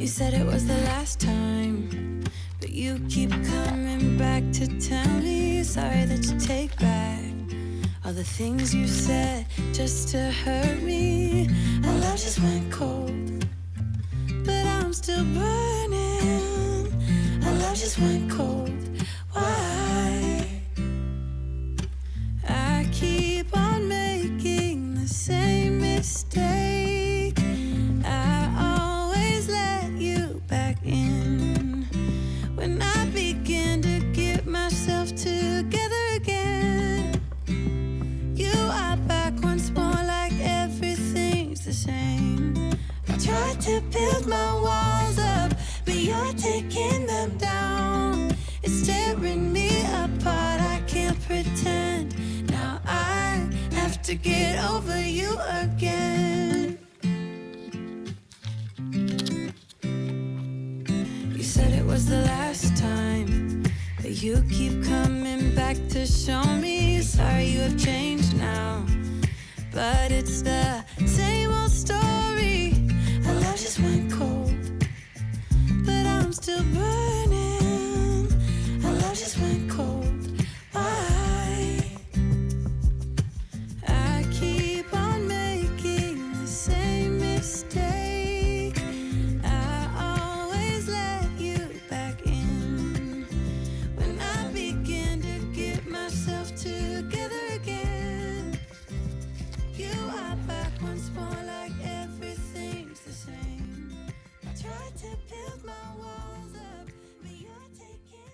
said it was the last time, but you keep coming back to tell me sorry that you take back all the things you said just to hurt me. Our love just went cold, but I'm still burning. Our love just went cold. Why? I keep on making the same mistake. I always let you back in when I begin to get myself together again. You are back once more like everything's the same. I tried to build my walls up, but you're taking them down. It's tearing me apart, I can't pretend. Now I have to get over you again. You said it was the last time, but you keep coming back to show me sorry you have changed now. But it's the same old story. Our love just went cold, but I'm still burning. Our love just went cold. Why? I keep on making the same mistake. I always let you back in when I begin to get myself together again. You are back once more like everything's the same. I tried to build my walls up, but you're taking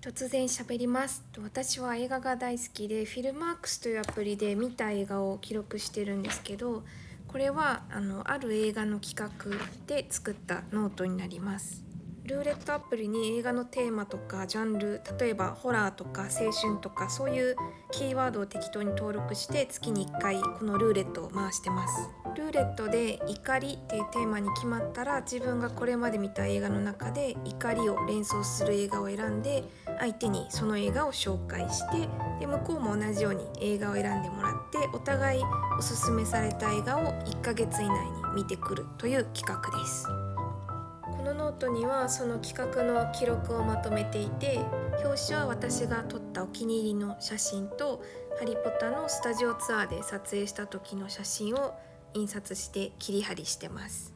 突然喋ります。私は映画が大好きで、フィルマークスというアプリで見た映画を記録してるんですけど、これはある映画の企画で作ったノートになります。ルーレットアプリに映画のテーマとかジャンル、例えばホラーとか青春とかそういうキーワードを適当に登録して月に1回このルーレットを回してます。ルーレットで怒りっていうテーマに決まったら、自分がこれまで見た映画の中で怒りを連想する映画を選んで相手にその映画を紹介して、で向こうも同じように映画を選んでもらって、お互いおすすめされた映画を1ヶ月以内に見てくるという企画です。このノートにはその企画の記録をまとめていて、表紙は私が撮ったお気に入りの写真とハリポタのスタジオツアーで撮影した時の写真を印刷して切り貼りしてます。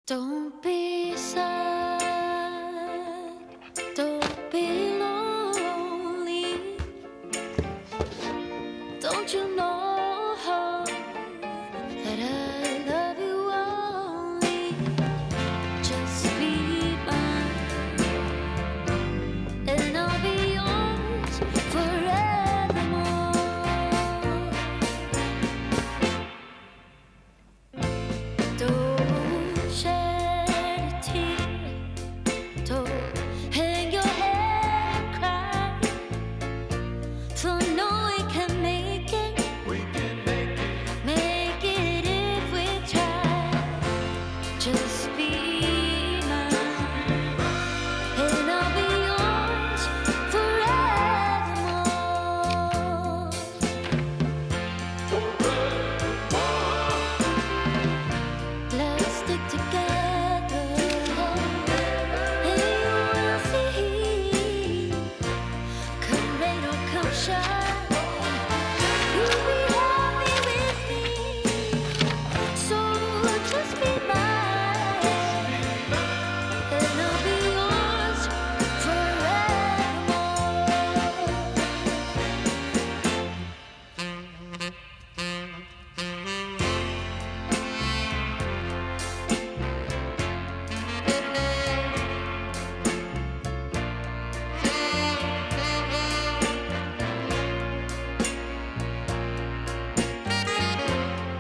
Don't be sorry